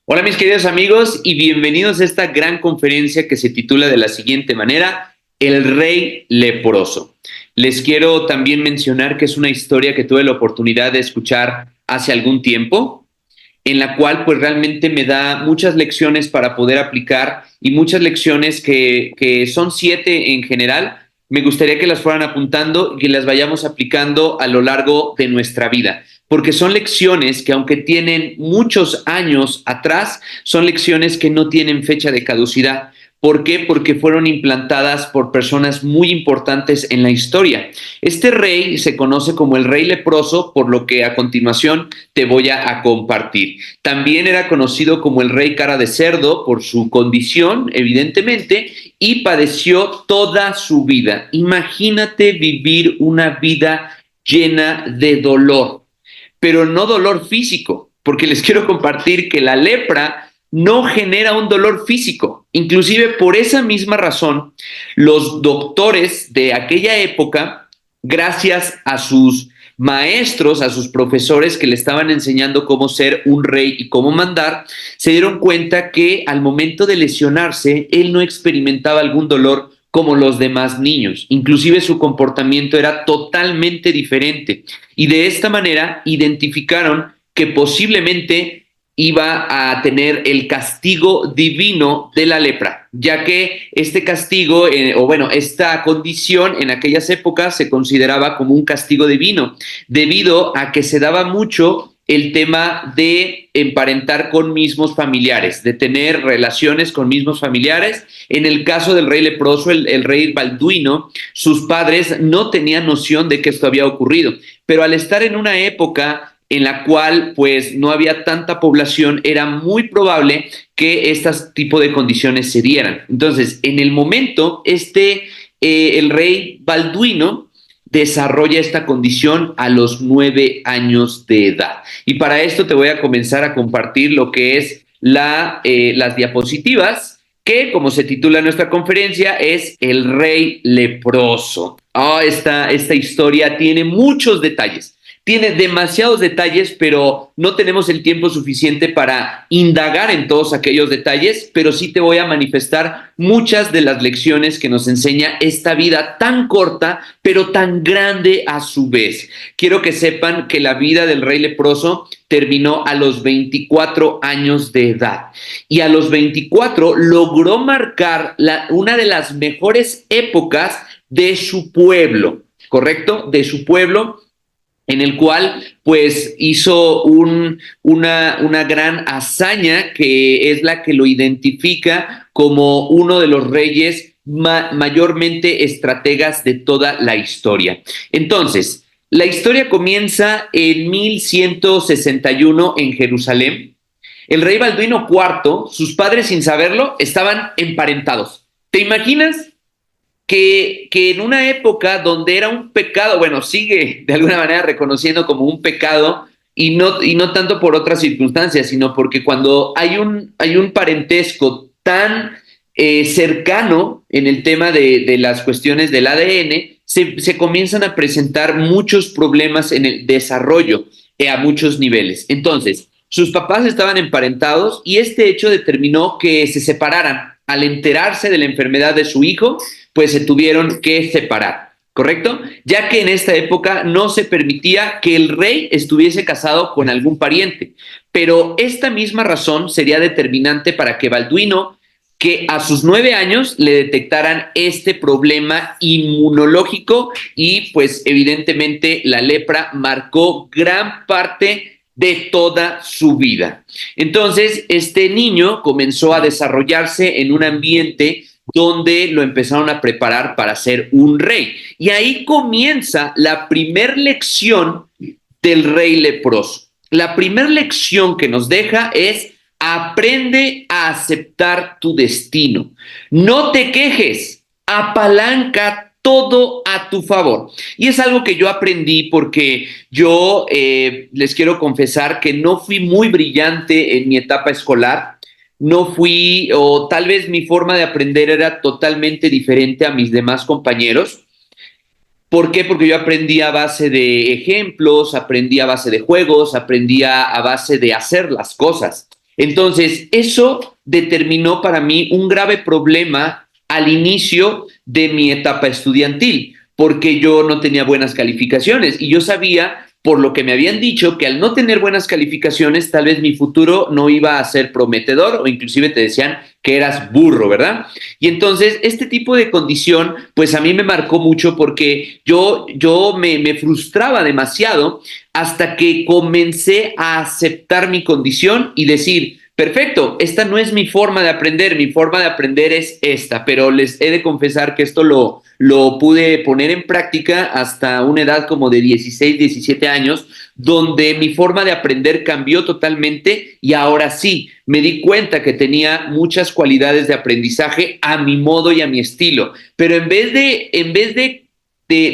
Hola mis queridos amigos y bienvenidos a esta gran conferencia que se titula de la siguiente manera, El Rey Leproso. Les quiero también mencionar que es una historia que tuve la oportunidad de escuchar hace algún tiempo, en la cual pues realmente me da muchas lecciones para poder aplicar y muchas lecciones que son 7 en general. Me gustaría que las fueran apuntando y que las vayamos aplicando a lo largo de nuestra vida, porque son lecciones que aunque tienen muchos años atrás, son lecciones que no tienen fecha de caducidad. ¿Por qué? Porque fueron implantadas por personas muy importantes en la historia. Este rey se conoce como el rey leproso, por lo que a continuación te voy a compartir. También era conocido como el rey cara de cerdo por su condición, evidentemente, y padeció toda su vida. Imagínate vivir una vida llena de dolor, pero no dolor físico, porque les quiero compartir que la lepra no genera un dolor físico. Inclusive por esa misma razón, los doctores de aquella época, gracias a sus maestros, a sus profesores que le estaban enseñando cómo ser un rey y cómo mandar, se dieron cuenta que al momento de lesionarse, él no experimentaba algún dolor como los demás niños. Inclusive su comportamiento era totalmente diferente. Y de esta manera identificaron que posiblemente iba a tener el castigo divino de la lepra, ya que este castigo, esta condición en aquellas épocas se consideraba como un castigo divino, debido a que se daba mucho el tema de emparentar con mismos familiares, de tener relaciones con mismos familiares. En el caso del rey leproso, el rey Balduino, sus padres no tenían noción de que esto había ocurrido, pero al estar en una época en la cual pues no había tanta población, era muy probable que este tipo de condiciones se dieran. Entonces, en el momento, el rey Balduino desarrolla esta condición a los 9 años de edad. Y para esto te voy a comenzar a compartir lo que es las diapositivas, que como se titula nuestra conferencia es El Rey Leproso. Esta historia tiene muchos detalles. Tiene demasiados detalles, pero no tenemos el tiempo suficiente para indagar en todos aquellos detalles, pero sí te voy a manifestar muchas de las lecciones que nos enseña esta vida tan corta, pero tan grande a su vez. Quiero que sepan que la vida del rey leproso terminó a los 24 años de edad y a los 24 logró marcar una de las mejores épocas de su pueblo, ¿correcto? De su pueblo, en el cual pues hizo una gran hazaña que es la que lo identifica como uno de los reyes mayormente estrategas de toda la historia. Entonces, la historia comienza en 1161 en Jerusalén. El rey Balduino IV, sus padres sin saberlo, estaban emparentados. ¿Te imaginas? Que en una época donde era un pecado, bueno, sigue de alguna manera reconociendo como un pecado y no tanto por otras circunstancias, sino porque cuando hay un parentesco tan cercano en el tema de las cuestiones del ADN, se comienzan a presentar muchos problemas en el desarrollo a muchos niveles. Entonces, sus papás estaban emparentados y este hecho determinó que se separaran. Al enterarse de la enfermedad de su hijo, pues se tuvieron que separar, ¿correcto? Ya que en esta época no se permitía que el rey estuviese casado con algún pariente, pero esta misma razón sería determinante para que Balduino, que a sus 9 años le detectaran este problema inmunológico y pues evidentemente la lepra marcó gran parte de toda su vida. Entonces, este niño comenzó a desarrollarse en un ambiente donde lo empezaron a preparar para ser un rey. Y ahí comienza la primer lección del rey leproso. La primera lección que nos deja es: aprende a aceptar tu destino. No te quejes, apalanca todo a tu favor. Y es algo que yo aprendí porque yo les quiero confesar que no fui muy brillante en mi etapa escolar. No fui, o tal vez mi forma de aprender era totalmente diferente a mis demás compañeros. ¿Por qué? Porque yo aprendí a base de ejemplos, aprendí a base de juegos, aprendí a base de hacer las cosas. Entonces, eso determinó para mí un grave problema al inicio de mi etapa estudiantil, porque yo no tenía buenas calificaciones y yo sabía, por lo que me habían dicho, que al no tener buenas calificaciones, tal vez mi futuro no iba a ser prometedor o inclusive te decían que eras burro, ¿verdad? Y entonces este tipo de condición, pues a mí me marcó mucho porque yo me frustraba demasiado hasta que comencé a aceptar mi condición y decir, perfecto, esta no es mi forma de aprender es esta, pero les he de confesar que esto lo pude poner en práctica hasta una edad como de 16, 17 años, donde mi forma de aprender cambió totalmente y ahora sí, me di cuenta que tenía muchas cualidades de aprendizaje a mi modo y a mi estilo, pero en vez de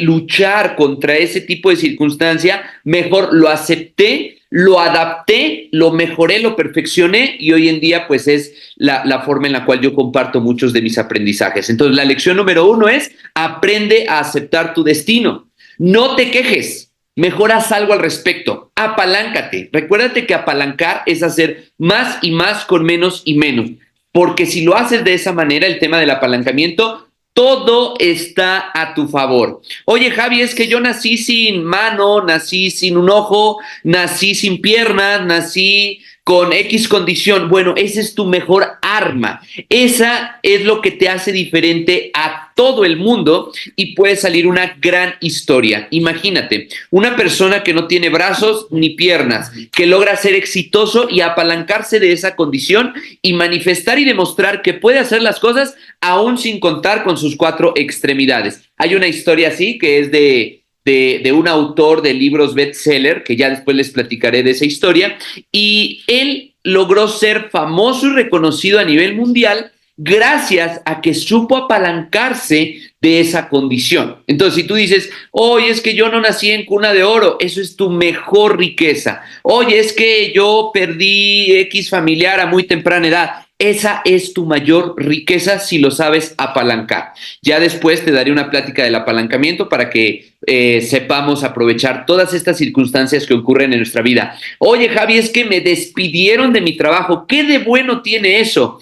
luchar contra ese tipo de circunstancia, mejor lo acepté, lo adapté, lo mejoré, lo perfeccioné y hoy en día pues es la forma en la cual yo comparto muchos de mis aprendizajes. Entonces la lección número 1 es aprende a aceptar tu destino. No te quejes, mejor haz algo al respecto, apaláncate. Recuérdate que apalancar es hacer más y más con menos y menos, porque si lo haces de esa manera, el tema del apalancamiento, todo está a tu favor. Oye, Javi, es que yo nací sin mano, nací sin un ojo, nací sin piernas, nací con X condición. Bueno, esa es tu mejor arma. Esa es lo que te hace diferente a todo el mundo y puede salir una gran historia. Imagínate, una persona que no tiene brazos ni piernas, que logra ser exitoso y apalancarse de esa condición y manifestar y demostrar que puede hacer las cosas aún sin contar con sus 4 extremidades. Hay una historia así que es de un autor de libros bestseller, que ya después les platicaré de esa historia, y él logró ser famoso y reconocido a nivel mundial gracias a que supo apalancarse de esa condición. Entonces, si tú dices, oye, es que yo no nací en cuna de oro, eso es tu mejor riqueza. Oye, es que yo perdí X familiar a muy temprana edad. Esa es tu mayor riqueza si lo sabes apalancar. Ya después te daré una plática del apalancamiento para que sepamos aprovechar todas estas circunstancias que ocurren en nuestra vida. Oye, Javi, es que me despidieron de mi trabajo. ¿Qué de bueno tiene eso?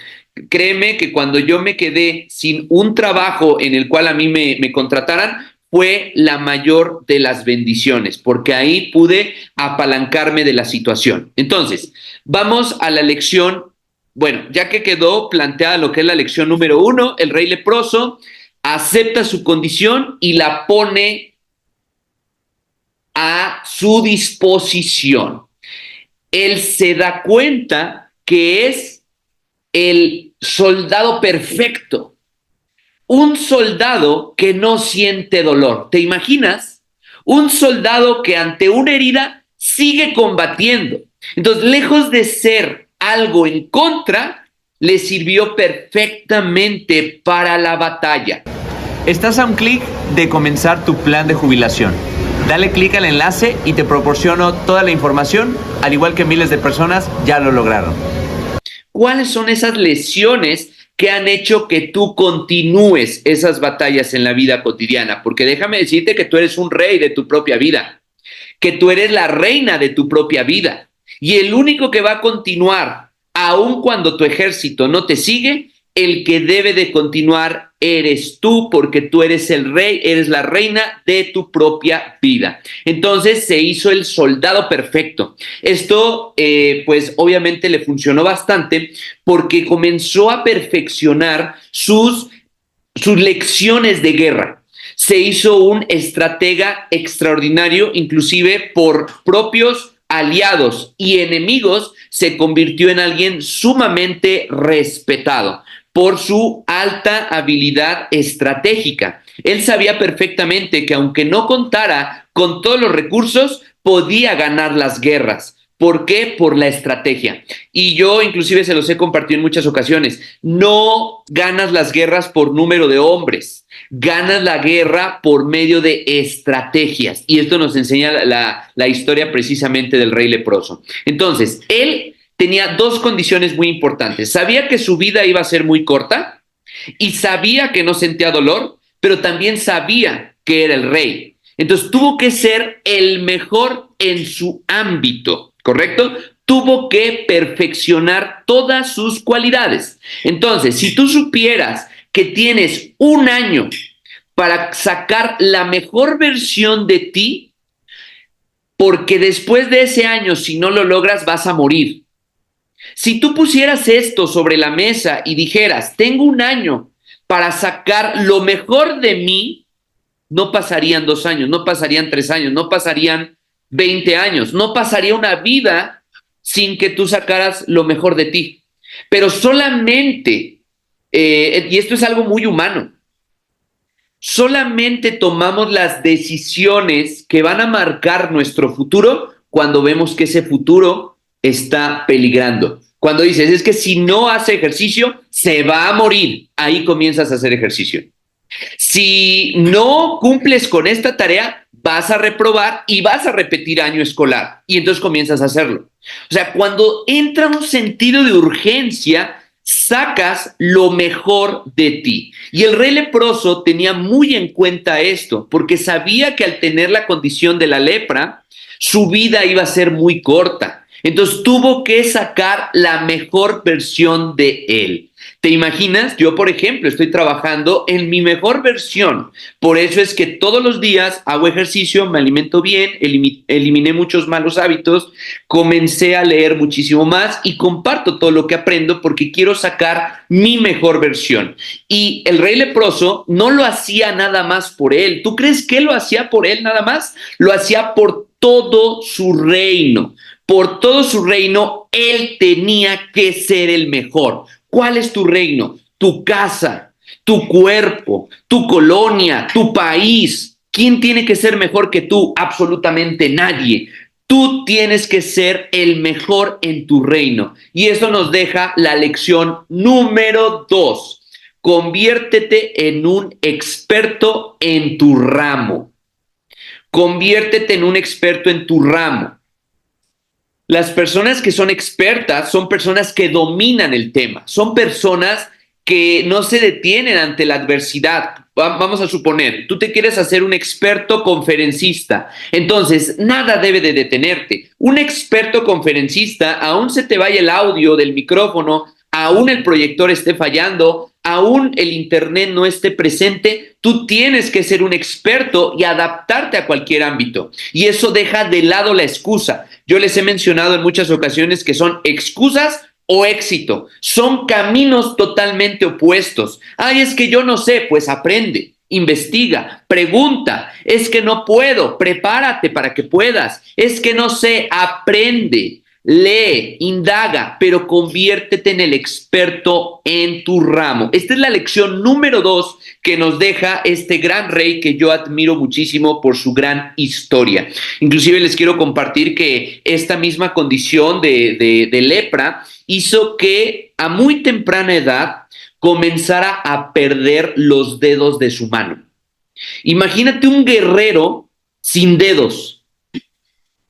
Créeme que cuando yo me quedé sin un trabajo en el cual a mí me contrataran, fue la mayor de las bendiciones, porque ahí pude apalancarme de la situación. Entonces, vamos a la lección. Bueno, ya que quedó planteada lo que es la lección número 1, el rey leproso acepta su condición y la pone a su disposición. Él se da cuenta que es el soldado perfecto, un soldado que no siente dolor. ¿Te imaginas? Un soldado que ante una herida sigue combatiendo. Entonces, lejos de ser algo en contra, le sirvió perfectamente para la batalla. Estás a un clic de comenzar tu plan de jubilación. Dale clic al enlace y te proporciono toda la información, al igual que miles de personas ya lo lograron. ¿Cuáles son esas lesiones que han hecho que tú continúes esas batallas en la vida cotidiana? Porque déjame decirte que tú eres un rey de tu propia vida, que tú eres la reina de tu propia vida. Y el único que va a continuar, aun cuando tu ejército no te sigue, el que debe de continuar eres tú, porque tú eres el rey, eres la reina de tu propia vida. Entonces se hizo el soldado perfecto. Esto, pues obviamente le funcionó bastante porque comenzó a perfeccionar sus lecciones de guerra. Se hizo un estratega extraordinario, inclusive por propios aliados y enemigos, se convirtió en alguien sumamente respetado por su alta habilidad estratégica. Él sabía perfectamente que aunque no contara con todos los recursos, podía ganar las guerras. ¿Por qué? Por la estrategia. Y yo inclusive se los he compartido en muchas ocasiones. No ganas las guerras por número de hombres, ganas la guerra por medio de estrategias. Y esto nos enseña la historia precisamente del rey leproso. Entonces, él tenía 2 condiciones muy importantes. Sabía que su vida iba a ser muy corta y sabía que no sentía dolor, pero también sabía que era el rey. Entonces tuvo que ser el mejor en su ámbito, ¿correcto? tuvo que perfeccionar todas sus cualidades. Entonces, si tú supieras que tienes un año para sacar la mejor versión de ti, porque después de ese año, si no lo logras, vas a morir. Si tú pusieras esto sobre la mesa y dijeras, tengo un año para sacar lo mejor de mí, no pasarían 2 años, no pasarían 3 años, no pasarían 20 años, no pasaría una vida sin que tú sacaras lo mejor de ti. Pero solamente, y esto es algo muy humano, solamente tomamos las decisiones que van a marcar nuestro futuro cuando vemos que ese futuro está peligrando. Cuando dices, es que si no hace ejercicio, se va a morir. Ahí comienzas a hacer ejercicio. Si no cumples con esta tarea, vas a reprobar y vas a repetir año escolar. Y entonces comienzas a hacerlo. O sea, cuando entra un sentido de urgencia, sacas lo mejor de ti. Y el rey leproso tenía muy en cuenta esto, porque sabía que al tener la condición de la lepra, su vida iba a ser muy corta. Entonces tuvo que sacar la mejor versión de él. ¿Te imaginas? Yo, por ejemplo, estoy trabajando en mi mejor versión. Por eso es que todos los días hago ejercicio, me alimento bien, eliminé muchos malos hábitos, comencé a leer muchísimo más y comparto todo lo que aprendo porque quiero sacar mi mejor versión. Y el rey leproso no lo hacía nada más por él. ¿Tú crees que lo hacía por él nada más? Lo hacía por todo su reino. Por todo su reino, él tenía que ser el mejor. ¿Cuál es tu reino? Tu casa, tu cuerpo, tu colonia, tu país. ¿Quién tiene que ser mejor que tú? Absolutamente nadie. Tú tienes que ser el mejor en tu reino. Y eso nos deja la lección número 2. Conviértete en un experto en tu ramo. Conviértete en un experto en tu ramo. Las personas que son expertas son personas que dominan el tema, son personas que no se detienen ante la adversidad. Vamos a suponer, tú te quieres hacer un experto conferencista, entonces nada debe de detenerte. Un experto conferencista, aún se te vaya el audio del micrófono, aún el proyector esté fallando, aún el internet no esté presente, tú tienes que ser un experto y adaptarte a cualquier ámbito. Y eso deja de lado la excusa. Yo les he mencionado en muchas ocasiones que son excusas o éxito. Son caminos totalmente opuestos. Ay, es que yo no sé, pues aprende, investiga, pregunta. Es que no puedo, prepárate para que puedas. Es que no sé, aprende. Lee, indaga, pero conviértete en el experto en tu ramo. Esta es la lección número 2 que nos deja este gran rey que yo admiro muchísimo por su gran historia. Inclusive les quiero compartir que esta misma condición de lepra hizo que a muy temprana edad comenzara a perder los dedos de su mano. Imagínate un guerrero sin dedos,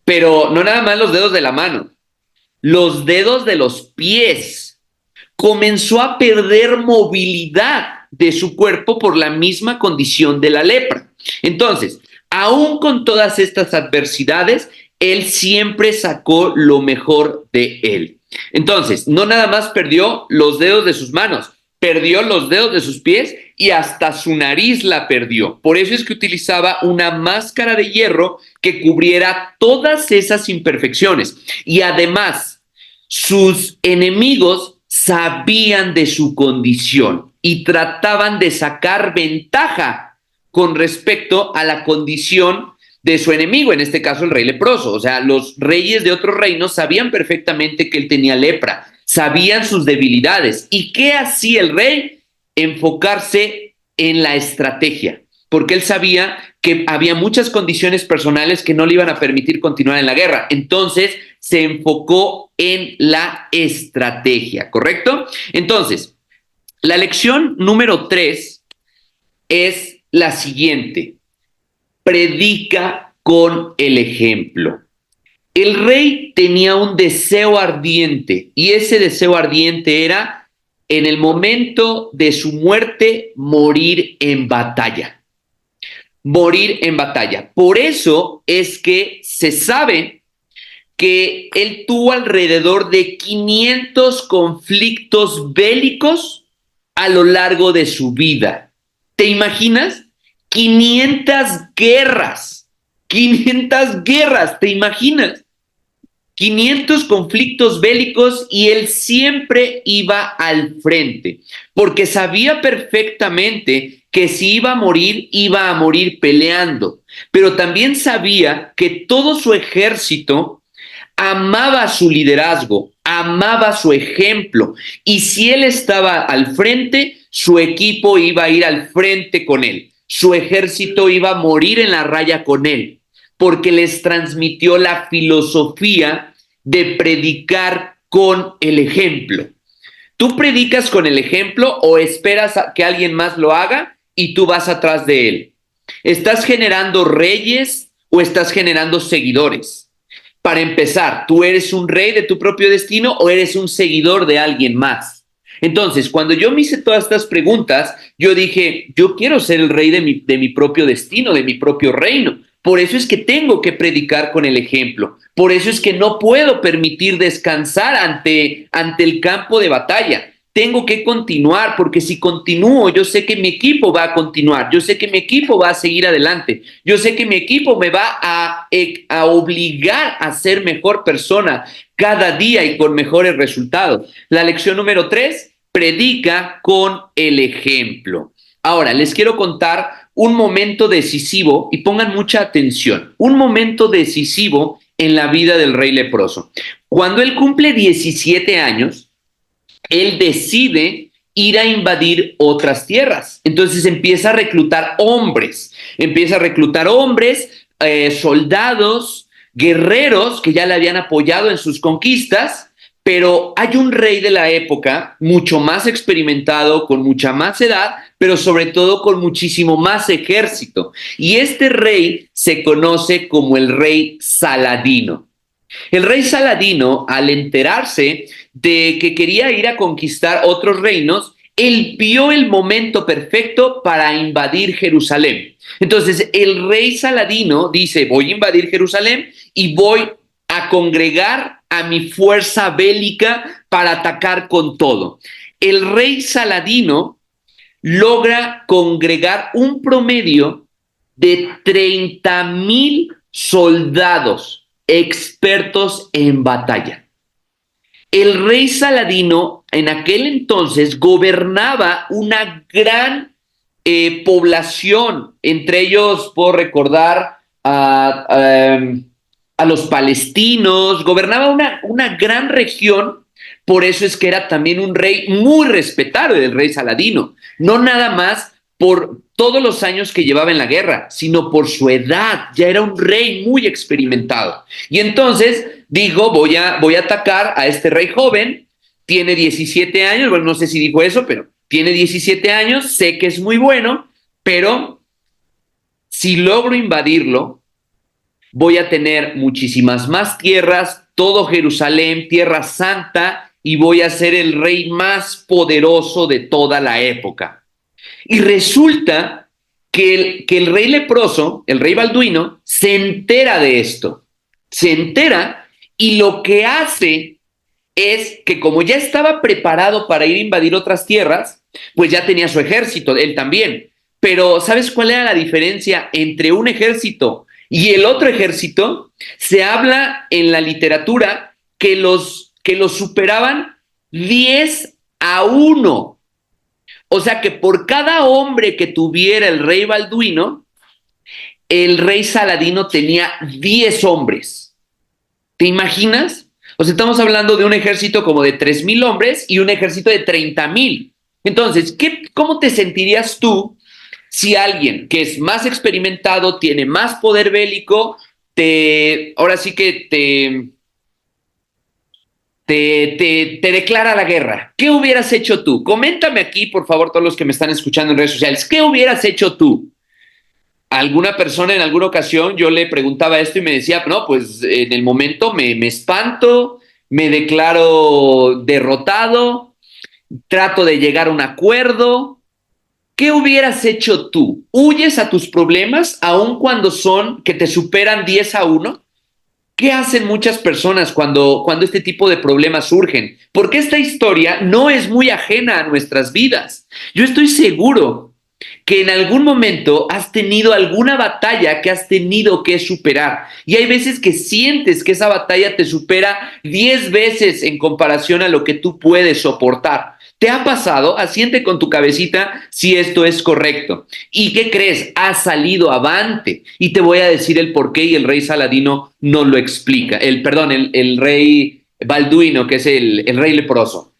pero no nada más los dedos de la mano. Los dedos de los pies. Comenzó a perder movilidad de su cuerpo por la misma condición de la lepra. Entonces, aún con todas estas adversidades, él siempre sacó lo mejor de él. Entonces, no nada más perdió los dedos de sus manos, perdió los dedos de sus pies y hasta su nariz la perdió. Por eso es que utilizaba una máscara de hierro que cubriera todas esas imperfecciones. Y además, sus enemigos sabían de su condición y trataban de sacar ventaja con respecto a la condición de su enemigo, en este caso el rey leproso. O sea, los reyes de otros reinos sabían perfectamente que él tenía lepra, sabían sus debilidades. ¿Y qué hacía el rey? Enfocarse en la estrategia, porque él sabía que había muchas condiciones personales que no le iban a permitir continuar en la guerra. Entonces, se enfocó en la estrategia, ¿correcto? Entonces, la lección número 3 es la siguiente. Predica con el ejemplo. El rey tenía un deseo ardiente y ese deseo ardiente era, en el momento de su muerte, morir en batalla. Morir en batalla. Por eso es que se sabe que él tuvo alrededor de 500 conflictos bélicos a lo largo de su vida. ¿Te imaginas? 500 guerras. 500 guerras, ¿te imaginas? 500 conflictos bélicos y él siempre iba al frente, porque sabía perfectamente que si iba a morir peleando, pero también sabía que todo su ejército amaba su liderazgo, amaba su ejemplo, y si él estaba al frente, su equipo iba a ir al frente con él, su ejército iba a morir en la raya con él, porque les transmitió la filosofía de predicar con el ejemplo. ¿Tú predicas con el ejemplo o esperas a que alguien más lo haga y tú vas atrás de él? ¿Estás generando reyes o estás generando seguidores? Para empezar, ¿tú eres un rey de tu propio destino o eres un seguidor de alguien más? Entonces, cuando yo me hice todas estas preguntas, yo dije, yo quiero ser el rey de mi propio destino, de mi propio reino. Por eso es que tengo que predicar con el ejemplo. Por eso es que no puedo permitir descansar ante el campo de batalla. Tengo que continuar, porque si continúo, yo sé que mi equipo va a continuar. Yo sé que mi equipo va a seguir adelante. Yo sé que mi equipo me va a obligar a ser mejor persona cada día y con mejores resultados. La lección número 3, predica con el ejemplo. Ahora, les quiero contar un momento decisivo, y pongan mucha atención, un momento decisivo en la vida del rey leproso. Cuando él cumple 17 años, él decide ir a invadir otras tierras. Entonces empieza a reclutar hombres, soldados, guerreros que ya le habían apoyado en sus conquistas, pero hay un rey de la época mucho más experimentado, con mucha más edad, pero sobre todo con muchísimo más ejército. Y este rey se conoce como el rey Saladino. El rey Saladino, al enterarse de que quería ir a conquistar otros reinos, él vio el momento perfecto para invadir Jerusalén. Entonces, el rey Saladino dice, voy a invadir Jerusalén y voy a congregar a mi fuerza bélica para atacar con todo. El rey Saladino logra congregar un promedio de 30,000 soldados expertos en batalla. El rey Saladino en aquel entonces gobernaba una gran población, entre ellos puedo recordar a los palestinos, gobernaba una gran región. Por eso es que era también un rey muy respetado, el rey Saladino, no nada más por todos los años que llevaba en la guerra, sino por su edad. Ya era un rey muy experimentado. Y entonces dijo, voy a atacar a este rey joven, tiene 17 años, bueno, no sé si dijo eso, pero tiene 17 años, sé que es muy bueno, pero si logro invadirlo, voy a tener muchísimas más tierras, todo Jerusalén, tierra santa, y voy a ser el rey más poderoso de toda la época. Y resulta que el rey leproso, el rey Balduino, se entera de esto. Se entera y lo que hace es que como ya estaba preparado para ir a invadir otras tierras, pues ya tenía su ejército, él también. Pero ¿sabes cuál era la diferencia entre un ejército y el otro ejército? Se habla en la literatura que los superaban 10-1. O sea que por cada hombre que tuviera el rey Balduino, el rey Saladino tenía 10 hombres. ¿Te imaginas? O sea, estamos hablando de un ejército como de 3,000 hombres y un ejército de 30,000. Entonces, ¿cómo te sentirías tú si alguien que es más experimentado, tiene más poder bélico, ahora sí que te declara la guerra? ¿Qué hubieras hecho tú? Coméntame aquí, por favor, todos los que me están escuchando en redes sociales. ¿Qué hubieras hecho tú? Alguna persona en alguna ocasión yo le preguntaba esto y me decía, no, pues en el momento me espanto, me declaro derrotado, trato de llegar a un acuerdo. ¿Qué hubieras hecho tú? ¿Huyes a tus problemas aun cuando son que te superan 10-1? ¿Qué hacen muchas personas cuando este tipo de problemas surgen? Porque esta historia no es muy ajena a nuestras vidas. Yo estoy seguro que en algún momento has tenido alguna batalla que has tenido que superar. Y hay veces que sientes que esa batalla te supera 10 veces en comparación a lo que tú puedes soportar. ¿Te ha pasado? Asiente con tu cabecita si esto es correcto. ¿Y qué crees? Has salido avante. Y te voy a decir el por qué y el rey Saladino nos lo explica. El rey Balduino, que es el rey leproso.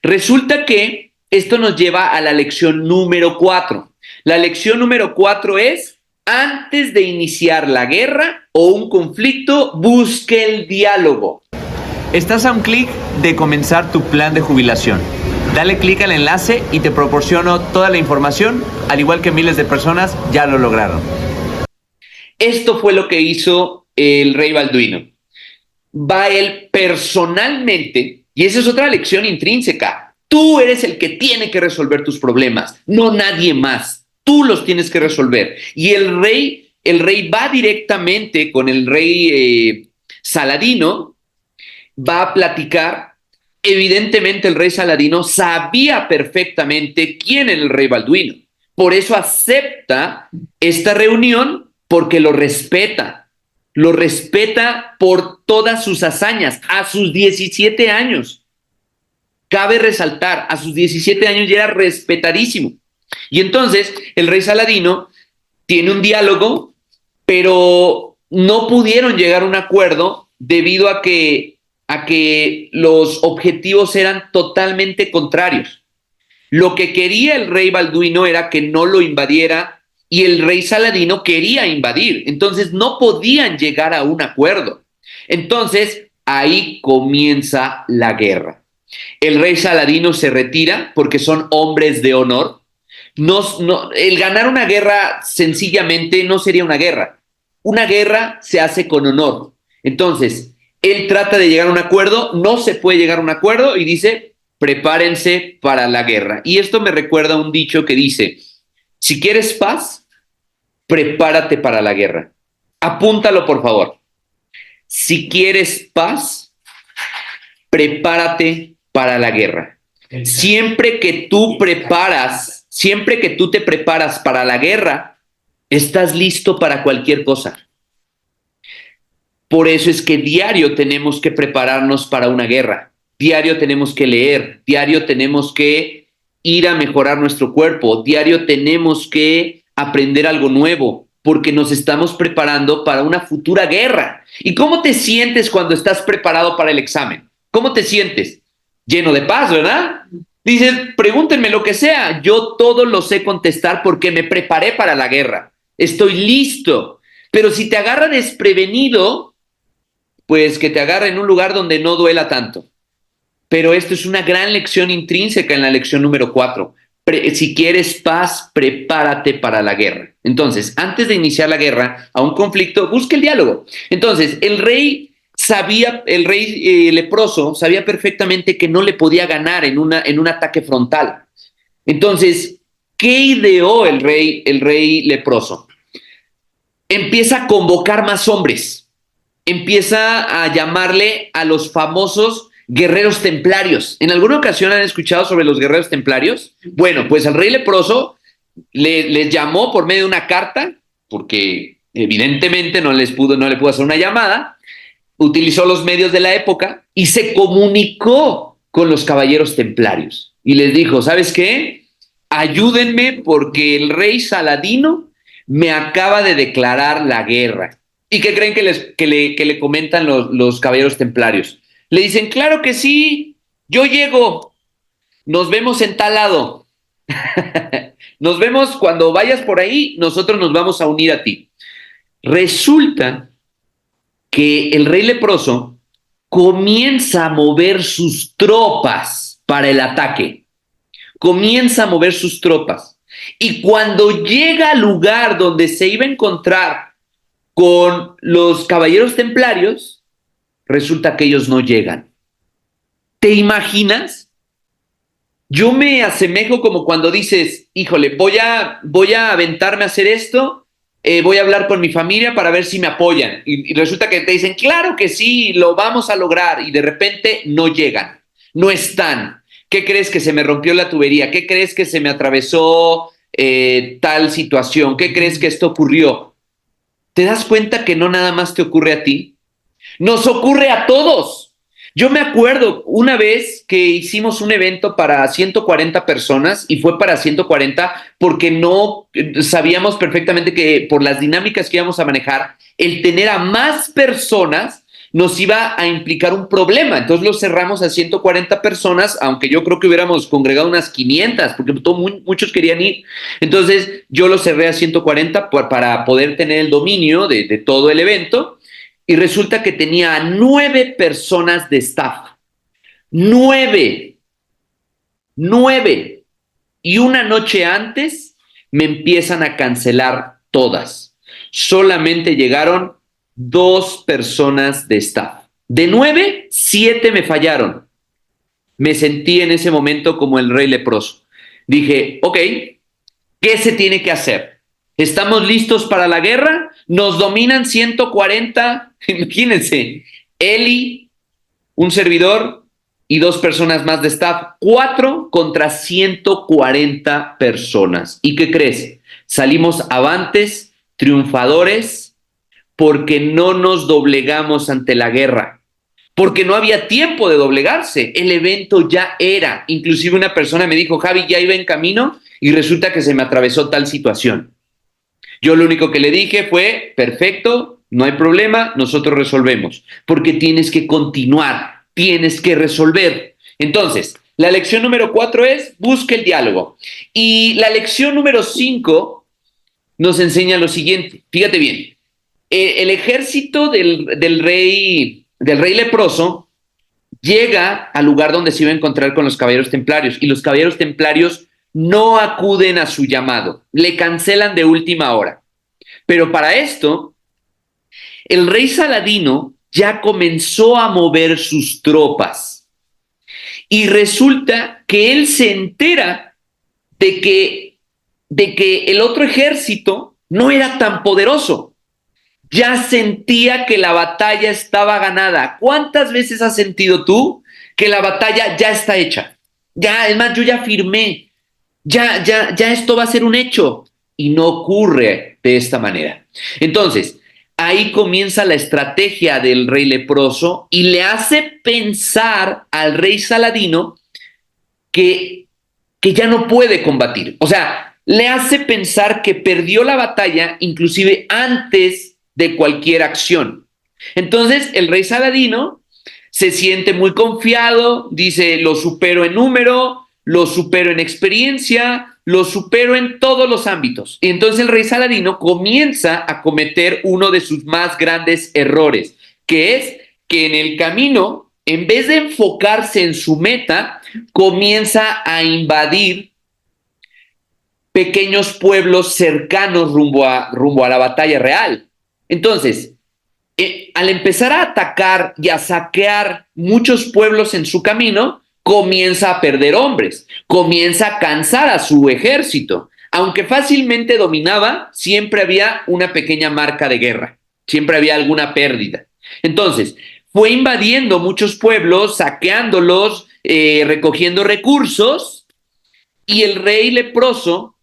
Resulta que esto nos lleva a la lección número 4. La lección número 4 es, antes de iniciar la guerra o un conflicto, busque el diálogo. Estás a un clic de comenzar tu plan de jubilación. Dale clic al enlace y te proporciono toda la información, al igual que miles de personas ya lo lograron. Esto fue lo que hizo el rey Balduino. Va él personalmente, y esa es otra lección intrínseca. Tú eres el que tiene que resolver tus problemas, no nadie más. Tú los tienes que resolver. Y el rey va directamente con el rey Saladino, va a platicar. Evidentemente el rey Saladino sabía perfectamente quién era el rey Balduino. Por eso acepta esta reunión porque lo respeta. Lo respeta por todas sus hazañas a sus 17 años. Cabe resaltar, a sus 17 años ya era respetadísimo. Y entonces el rey Saladino tiene un diálogo, pero no pudieron llegar a un acuerdo debido a que los objetivos eran totalmente contrarios. Lo que quería el rey Balduino era que no lo invadiera y el rey Saladino quería invadir. Entonces no podían llegar a un acuerdo. Entonces ahí comienza la guerra. El rey Saladino se retira porque son hombres de honor. El ganar una guerra sencillamente no sería una guerra. Una guerra se hace con honor. Entonces, él trata de llegar a un acuerdo, no se puede llegar a un acuerdo y dice, prepárense para la guerra. Y esto me recuerda a un dicho que dice, si quieres paz, prepárate para la guerra. Apúntalo, por favor. Si quieres paz, prepárate para la guerra. Siempre que tú te preparas para la guerra, estás listo para cualquier cosa. Por eso es que diario tenemos que prepararnos para una guerra. Diario tenemos que leer, diario tenemos que ir a mejorar nuestro cuerpo, diario tenemos que aprender algo nuevo, porque nos estamos preparando para una futura guerra. ¿Y cómo te sientes cuando estás preparado para el examen? ¿Cómo te sientes? Lleno de paz, ¿verdad? Dices, pregúntenme lo que sea, yo todo lo sé contestar porque me preparé para la guerra. Estoy listo. Pero si te agarra desprevenido, pues que te agarre en un lugar donde no duela tanto. Pero esto es una gran lección intrínseca en la lección número 4. Si quieres paz, prepárate para la guerra. Entonces, antes de iniciar la guerra, a un conflicto, busca el diálogo. Entonces, el rey leproso sabía perfectamente que no le podía ganar en un ataque frontal. Entonces, ¿qué ideó el rey leproso? Empieza a convocar más hombres. Empieza a llamarle a los famosos guerreros templarios. ¿En alguna ocasión han escuchado sobre los guerreros templarios? Bueno, pues el rey leproso les llamó por medio de una carta, porque evidentemente no le pudo hacer una llamada, utilizó los medios de la época y se comunicó con los caballeros templarios. Y les dijo, ¿sabes qué? Ayúdenme porque el rey Saladino me acaba de declarar la guerra. ¿Y qué creen que le comentan los caballeros templarios? Le dicen, claro que sí, yo llego, nos vemos en tal lado. Nos vemos cuando vayas por ahí, nosotros nos vamos a unir a ti. Resulta que el rey leproso comienza a mover sus tropas para el ataque. Comienza a mover sus tropas. Y cuando llega al lugar donde se iba a encontrar con los caballeros templarios, resulta que ellos no llegan. ¿Te imaginas? Yo me asemejo como cuando dices, híjole, voy a aventarme a hacer esto, voy a hablar con mi familia para ver si me apoyan. Y resulta que te dicen, claro que sí, lo vamos a lograr. Y de repente no llegan, no están. ¿Qué crees? Que se me rompió la tubería. ¿Qué crees? Que se me atravesó tal situación. ¿Qué crees que esto ocurrió? ¿Te das cuenta que no nada más te ocurre a ti? Nos ocurre a todos. Yo me acuerdo una vez que hicimos un evento para 140 personas y fue para 140 porque no sabíamos perfectamente que por las dinámicas que íbamos a manejar, el tener a más personas nos iba a implicar un problema. Entonces lo cerramos a 140 personas, aunque yo creo que hubiéramos congregado unas 500 porque muchos querían ir. Entonces yo lo cerré a 140 para poder tener el dominio de todo el evento. Y resulta que tenía 9 personas de staff. 9. 9. Y una noche antes me empiezan a cancelar todas. Solamente llegaron 2 personas de staff. De 9, 7 me fallaron. Me sentí en ese momento como el rey leproso. Dije, ok, ¿qué se tiene que hacer? ¿Estamos listos para la guerra? Nos dominan 140, imagínense, Eli, un servidor y 2 personas más de staff, 4 contra 140 personas. ¿Y qué crees? Salimos avantes, triunfadores, porque no nos doblegamos ante la guerra, porque no había tiempo de doblegarse, el evento ya era. Inclusive una persona me dijo, Javi, ya iba en camino y resulta que se me atravesó tal situación. Yo lo único que le dije fue, perfecto, no hay problema, nosotros resolvemos, porque tienes que continuar, tienes que resolver. Entonces, la lección número 4 es, busca el diálogo. Y la lección número 5 nos enseña lo siguiente, fíjate bien, el ejército del rey leproso llega al lugar donde se iba a encontrar con los caballeros templarios, y los caballeros templarios no acuden a su llamado, le cancelan de última hora. Pero para esto, el rey Saladino ya comenzó a mover sus tropas. Y resulta que él se entera de que el otro ejército no era tan poderoso. Ya sentía que la batalla estaba ganada. ¿Cuántas veces has sentido tú que la batalla ya está hecha? Ya, además, yo ya firmé. Ya esto va a ser un hecho, y no ocurre de esta manera. Entonces, ahí comienza la estrategia del rey leproso y le hace pensar al rey Saladino que ya no puede combatir. O sea, le hace pensar que perdió la batalla inclusive antes de cualquier acción. Entonces, el rey Saladino se siente muy confiado, dice, lo supero en número, lo supero en experiencia, lo supero en todos los ámbitos. Y entonces el rey Saladino comienza a cometer uno de sus más grandes errores, que es que en el camino, en vez de enfocarse en su meta, comienza a invadir pequeños pueblos cercanos rumbo a la batalla real. Entonces, al empezar a atacar y a saquear muchos pueblos en su camino, comienza a perder hombres, comienza a cansar a su ejército. Aunque fácilmente dominaba, siempre había una pequeña marca de guerra, siempre había alguna pérdida. Entonces, fue invadiendo muchos pueblos, saqueándolos, recogiendo recursos, y el rey leproso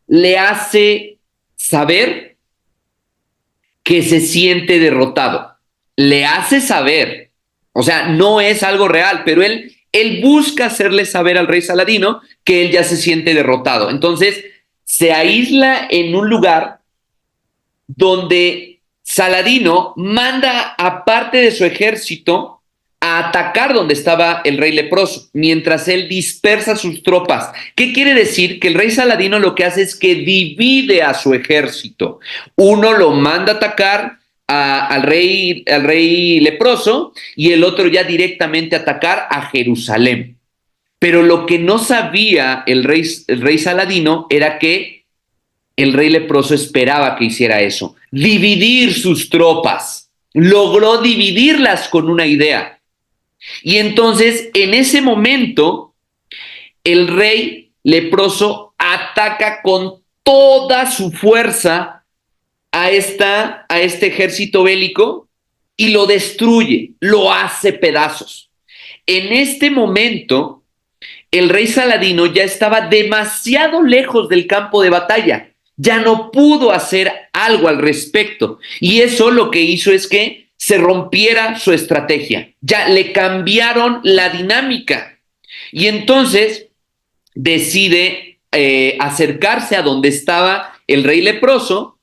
le hace saber que se siente derrotado. Le hace saber, o sea, no es algo real, pero él busca hacerle saber al rey Saladino que él ya se siente derrotado. Entonces, se aísla en un lugar donde Saladino manda a parte de su ejército a atacar donde estaba el rey leproso, mientras él dispersa sus tropas. ¿Qué quiere decir? Que el rey Saladino lo que hace es que divide a su ejército. Uno lo manda a atacar al rey leproso y el otro ya directamente atacar a Jerusalén. Pero lo que no sabía el rey Saladino era que el rey leproso esperaba que hiciera eso, dividir sus tropas. Logró dividirlas con una idea. Y entonces, en ese momento, el rey leproso ataca con toda su fuerza a este ejército bélico y lo destruye, lo hace pedazos. En este momento, el rey Saladino ya estaba demasiado lejos del campo de batalla, ya no pudo hacer algo al respecto, y eso lo que hizo es que se rompiera su estrategia, ya le cambiaron la dinámica, y entonces decide acercarse a donde estaba el rey leproso,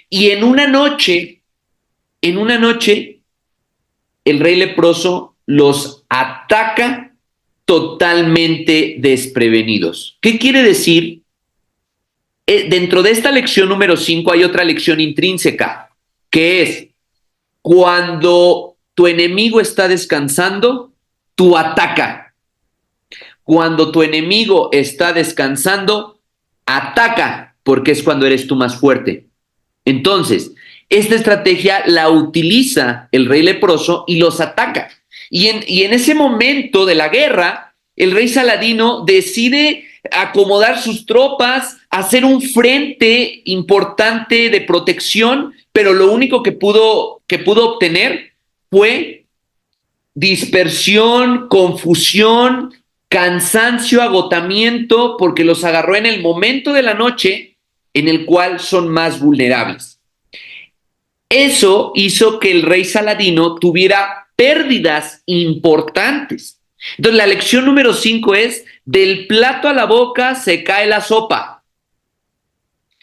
y en una noche, el rey leproso los ataca totalmente desprevenidos. ¿Qué quiere decir? Dentro de esta lección número 5 hay otra lección intrínseca, que es cuando tu enemigo está descansando, tú ataca. Cuando tu enemigo está descansando, ataca, porque es cuando eres tú más fuerte. Entonces, esta estrategia la utiliza el rey leproso y los ataca. Y en ese momento de la guerra, el rey Saladino decide acomodar sus tropas, hacer un frente importante de protección, pero lo único que pudo obtener fue dispersión, confusión, cansancio, agotamiento, porque los agarró en el momento de la noche en el cual son más vulnerables. Eso hizo que el rey Saladino tuviera pérdidas importantes. Entonces, la lección número 5 es: del plato a la boca se cae la sopa.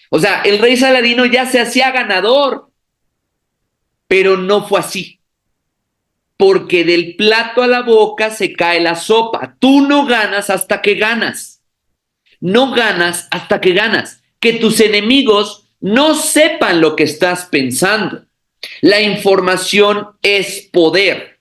O sea, el rey Saladino ya se hacía ganador, pero no fue así. Porque del plato a la boca se cae la sopa. Tú no ganas hasta que ganas. No ganas hasta que ganas. Que tus enemigos no sepan lo que estás pensando. La información es poder.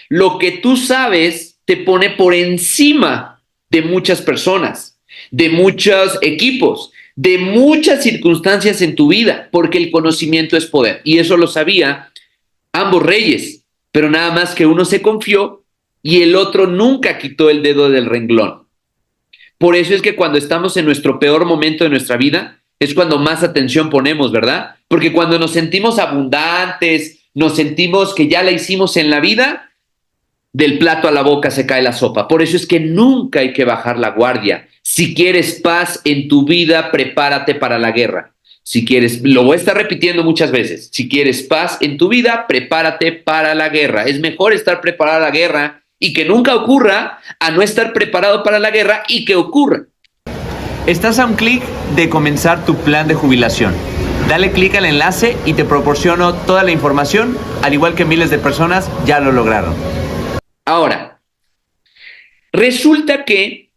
Lo que tú sabes te pone por encima de muchas personas, de muchos equipos, de muchas circunstancias en tu vida, porque el conocimiento es poder. Y eso lo sabía ambos reyes, pero nada más que uno se confió y el otro nunca quitó el dedo del renglón. Por eso es que cuando estamos en nuestro peor momento de nuestra vida, es cuando más atención ponemos, ¿verdad? Porque cuando nos sentimos abundantes, nos sentimos que ya la hicimos en la vida, del plato a la boca se cae la sopa. Por eso es que nunca hay que bajar la guardia. Si quieres paz en tu vida, prepárate para la guerra. Si quieres, lo voy a estar repitiendo muchas veces, si quieres paz en tu vida, prepárate para la guerra. Es mejor estar preparado a la guerra y que nunca ocurra, a no estar preparado para la guerra y que ocurra. Estás a un clic de comenzar tu plan de jubilación. Dale clic al enlace y te proporciono toda la información, al igual que miles de personas ya lo lograron. Ahora, resulta que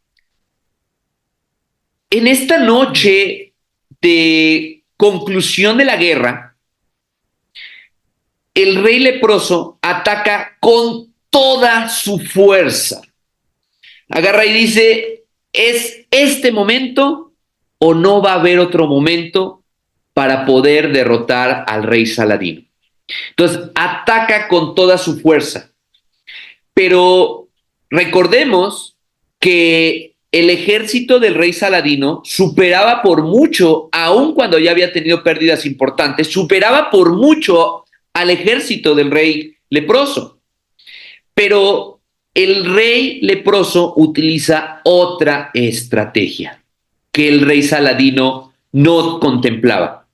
en esta noche de conclusión de la guerra, el rey leproso ataca con toda su fuerza. Agarra y dice: ¿es este momento o no va a haber otro momento para poder derrotar al rey Saladino? Entonces, ataca con toda su fuerza. Pero recordemos que el ejército del rey Saladino superaba por mucho, aun cuando ya había tenido pérdidas importantes, superaba por mucho al ejército del rey leproso. Pero el rey leproso utiliza otra estrategia que el rey Saladino no contemplaba.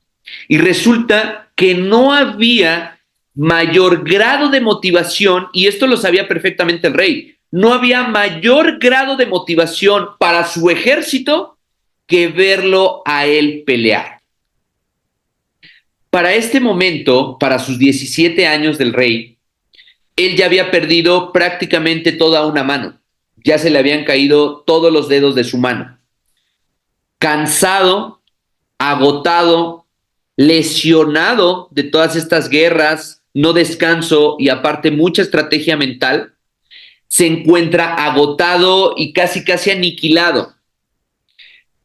Y resulta que no había mayor grado de motivación, y esto lo sabía perfectamente el rey, no había mayor grado de motivación para su ejército que verlo a él pelear. Para este momento, para sus 17 años del rey, él ya había perdido prácticamente toda una mano. Ya se le habían caído todos los dedos de su mano. Cansado, agotado, lesionado de todas estas guerras, no descanso y aparte mucha estrategia mental, se encuentra agotado y casi aniquilado.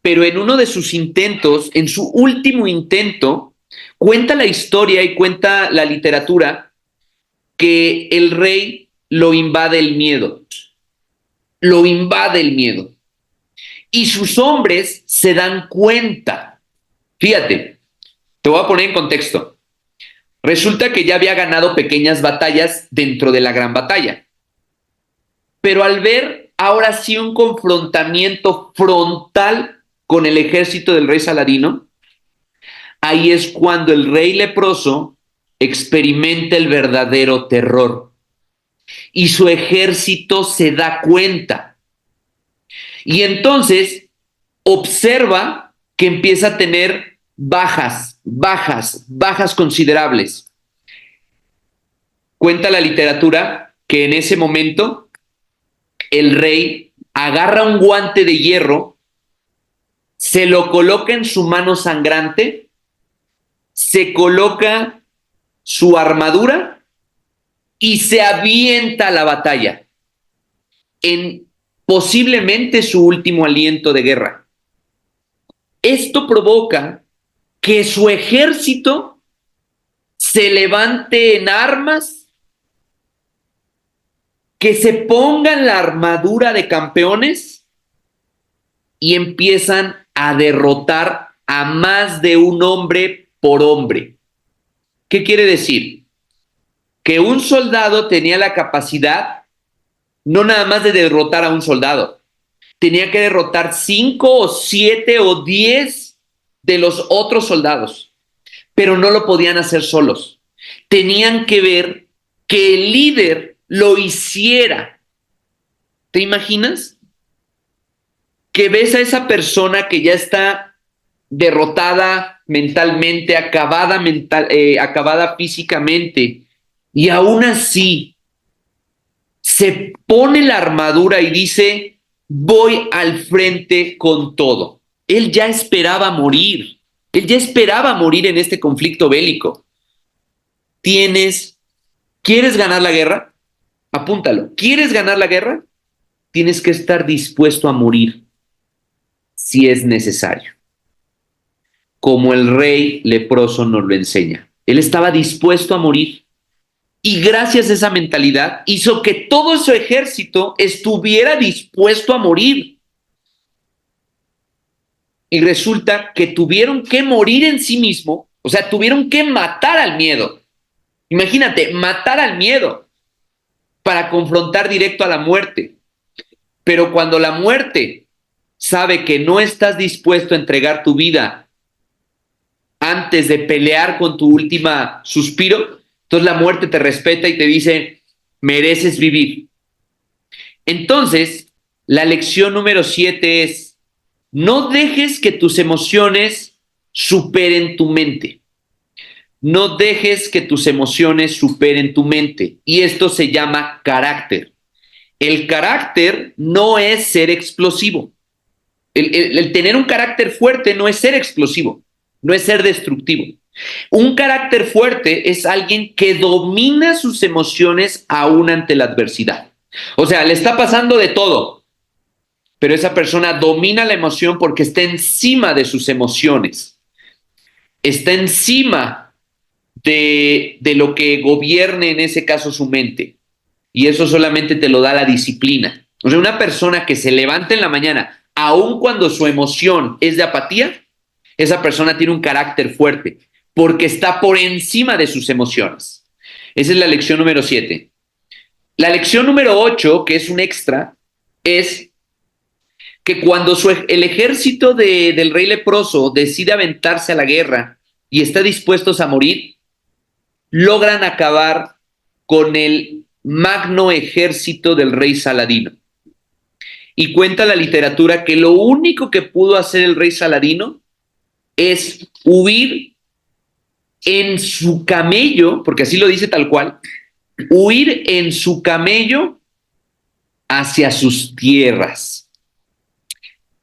Pero en uno de sus intentos, en su último intento, cuenta la historia y cuenta la literatura que el rey lo invade el miedo. Lo invade el miedo. Y sus hombres se dan cuenta. Fíjate, Te voy a poner en contexto. Resulta que ya había ganado pequeñas batallas dentro de la gran batalla. Pero al ver ahora sí un confrontamiento frontal con el ejército del rey Saladino, ahí es cuando el rey leproso experimenta el verdadero terror. Y su ejército se da cuenta. Y entonces observa que empieza a tener bajas considerables. Cuenta la literatura que en ese momento el rey agarra un guante de hierro, se lo coloca en su mano sangrante, se coloca su armadura y se avienta a la batalla en posiblemente su último aliento de guerra. Esto provoca que su ejército se levante en armas, que se pongan la armadura de campeones y empiezan a derrotar a más de un hombre por hombre. ¿Qué quiere decir? Que un soldado tenía la capacidad no nada más de derrotar a un soldado, tenía que derrotar 5 o 7 o 10 de los otros soldados, pero no lo podían hacer solos. Tenían que ver que el líder lo hiciera. ¿Te imaginas? Que ves a esa persona que ya está derrotada mentalmente, acabada físicamente, y aún así se pone la armadura y dice: voy al frente con todo. Él ya esperaba morir. Él ya esperaba morir en este conflicto bélico. ¿Quieres ganar la guerra? Apúntalo. ¿Quieres ganar la guerra? Tienes que estar dispuesto a morir si es necesario. Como el rey leproso nos lo enseña. Él estaba dispuesto a morir. Y gracias a esa mentalidad hizo que todo su ejército estuviera dispuesto a morir. Y resulta que tuvieron que morir en sí mismo, o sea, tuvieron que matar al miedo. Imagínate, matar al miedo para confrontar directo a la muerte. Pero cuando la muerte sabe que no estás dispuesto a entregar tu vida antes de pelear con tu última suspiro, entonces la muerte te respeta y te dice: mereces vivir. Entonces, la lección número 7 es: no dejes que tus emociones superen tu mente. No dejes que tus emociones superen tu mente. Y esto se llama carácter. El carácter no es ser explosivo. El tener un carácter fuerte no es ser explosivo, no es ser destructivo. Un carácter fuerte es alguien que domina sus emociones aún ante la adversidad. O sea, le está pasando de todo, pero esa persona domina la emoción porque está encima de sus emociones. Está encima de lo que gobierne en ese caso su mente. Y eso solamente te lo da la disciplina. O sea, una persona que se levanta en la mañana, aun cuando su emoción es de apatía, esa persona tiene un carácter fuerte, porque está por encima de sus emociones. Esa es la lección número 7. La lección número 8, que es un extra, es que cuando el ejército del rey leproso decide aventarse a la guerra y está dispuestos a morir, logran acabar con el magno ejército del rey Saladino. Y cuenta la literatura que lo único que pudo hacer el rey Saladino es huir en su camello, porque así lo dice tal cual, huir en su camello hacia sus tierras.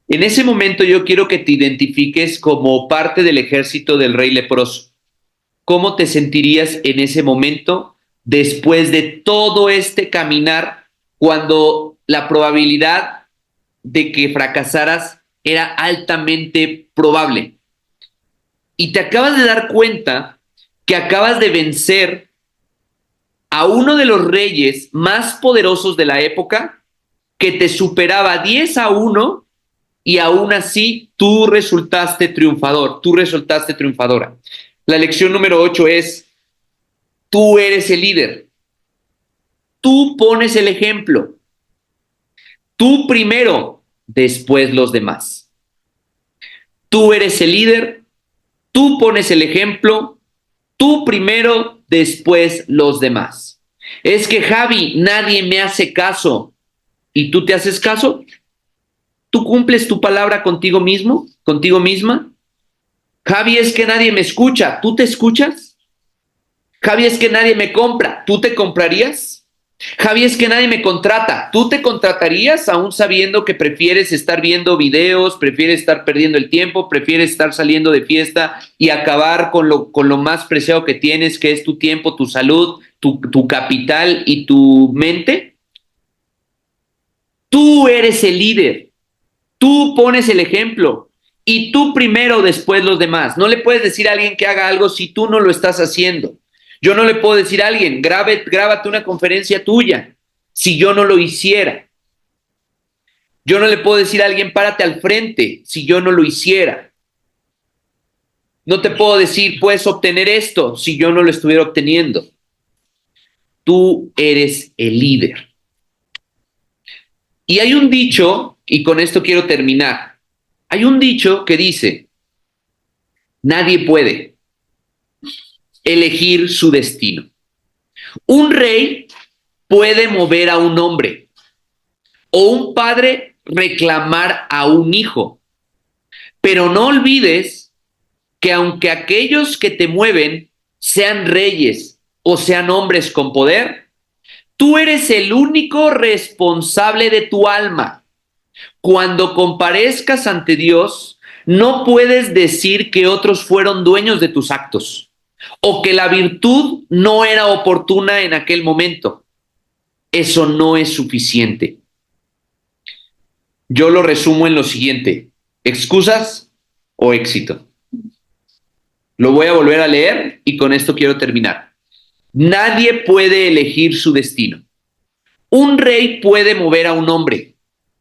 En ese momento yo quiero que te identifiques como parte del ejército del rey leproso. ¿Cómo te sentirías en ese momento después de todo este caminar, cuando la probabilidad de que fracasaras era altamente probable? Y te acabas de dar cuenta que acabas de vencer a uno de los reyes más poderosos de la época, que te superaba 10-1, y aún así tú resultaste triunfador, tú resultaste triunfadora. La lección número 8 es, tú eres el líder. Tú pones el ejemplo. Tú primero, después los demás. Tú eres el líder, tú pones el ejemplo, tú primero, después los demás. Es que, Javi, nadie me hace caso. ¿Y tú te haces caso? ¿Tú cumples tu palabra contigo mismo, contigo misma? Javi, es que nadie me escucha. ¿Tú te escuchas? Javi, es que nadie me compra. ¿Tú te comprarías? Javi, es que nadie me contrata. ¿Tú te contratarías aún sabiendo que prefieres estar viendo videos, prefieres estar perdiendo el tiempo, prefieres estar saliendo de fiesta y acabar con lo más preciado que tienes, que es tu tiempo, tu salud, tu capital y tu mente? Tú eres el líder. Tú pones el ejemplo. Y tú primero, después los demás. No le puedes decir a alguien que haga algo si tú no lo estás haciendo. Yo no le puedo decir a alguien, grábate una conferencia tuya, si yo no lo hiciera. Yo no le puedo decir a alguien, párate al frente, si yo no lo hiciera. No te puedo decir, puedes obtener esto, si yo no lo estuviera obteniendo. Tú eres el líder. Y hay un dicho, y con esto quiero terminar. Hay un dicho que dice, nadie puede elegir su destino. Un rey puede mover a un hombre o un padre reclamar a un hijo, pero no olvides que aunque aquellos que te mueven sean reyes o sean hombres con poder, tú eres el único responsable de tu alma. Cuando comparezcas ante Dios, no puedes decir que otros fueron dueños de tus actos o que la virtud no era oportuna en aquel momento. Eso no es suficiente. Yo lo resumo en lo siguiente: excusas o éxito. Lo voy a volver a leer y con esto quiero terminar. Nadie puede elegir su destino. Un rey puede mover a un hombre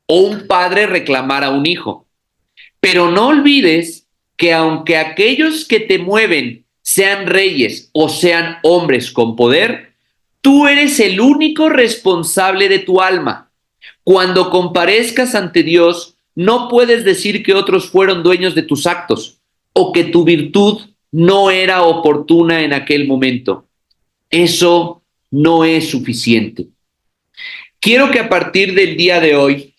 o un padre reclamar a un hijo. Pero no olvides que aunque aquellos que te mueven sean reyes o sean hombres con poder, tú eres el único responsable de tu alma. Cuando comparezcas ante Dios, no puedes decir que otros fueron dueños de tus actos o que tu virtud no era oportuna en aquel momento. Eso no es suficiente. Quiero que a partir del día de hoy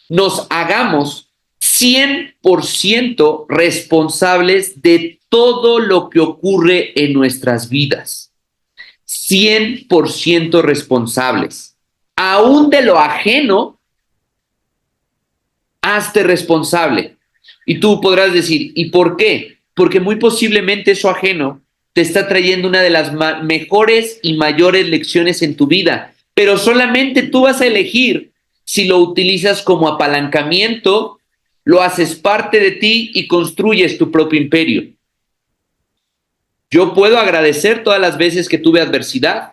nos hagamos 100% responsables de todo lo que ocurre en nuestras vidas. 100% responsables. Aún de lo ajeno, hazte responsable. Y tú podrás decir, ¿y por qué? Porque muy posiblemente eso ajeno te está trayendo una de las mejores y mayores lecciones en tu vida, pero solamente tú vas a elegir si lo utilizas como apalancamiento, lo haces parte de ti y construyes tu propio imperio. Yo puedo agradecer todas las veces que tuve adversidad,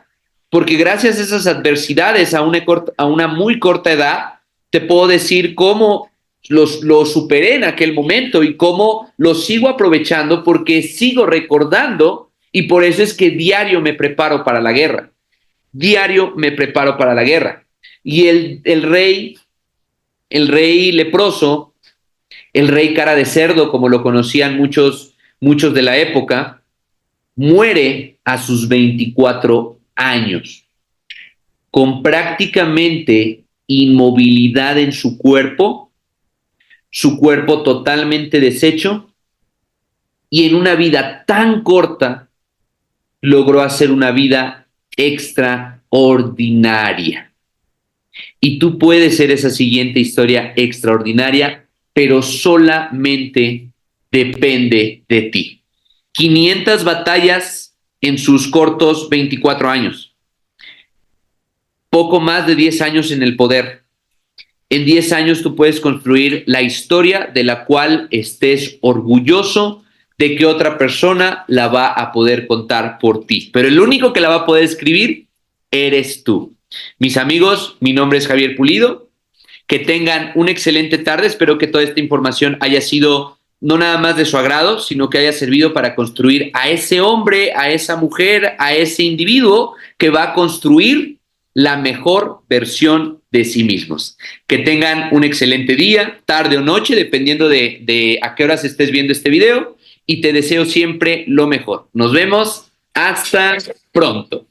porque gracias a esas adversidades a una muy corta edad, te puedo decir cómo lo superé en aquel momento y cómo lo sigo aprovechando porque sigo recordando, y por eso es que diario me preparo para la guerra. Diario me preparo para la guerra. Y el rey leproso, el rey cara de cerdo, como lo conocían muchos de la época, muere a sus 24 años, con prácticamente inmovilidad en su cuerpo totalmente deshecho, y en una vida tan corta logró hacer una vida extraordinaria. Y tú puedes ser esa siguiente historia extraordinaria, pero solamente depende de ti. 500 batallas en sus cortos 24 años. Poco más de 10 años en el poder. En 10 años tú puedes construir la historia de la cual estés orgulloso de que otra persona la va a poder contar por ti. Pero el único que la va a poder escribir eres tú. Mis amigos, mi nombre es Javier Pulido. Que tengan una excelente tarde. Espero que toda esta información haya sido no nada más de su agrado, sino que haya servido para construir a ese hombre, a esa mujer, a ese individuo que va a construir la mejor versión de sí mismos. Que tengan un excelente día, tarde o noche, dependiendo de a qué horas estés viendo este video, y te deseo siempre lo mejor. Nos vemos. Hasta pronto.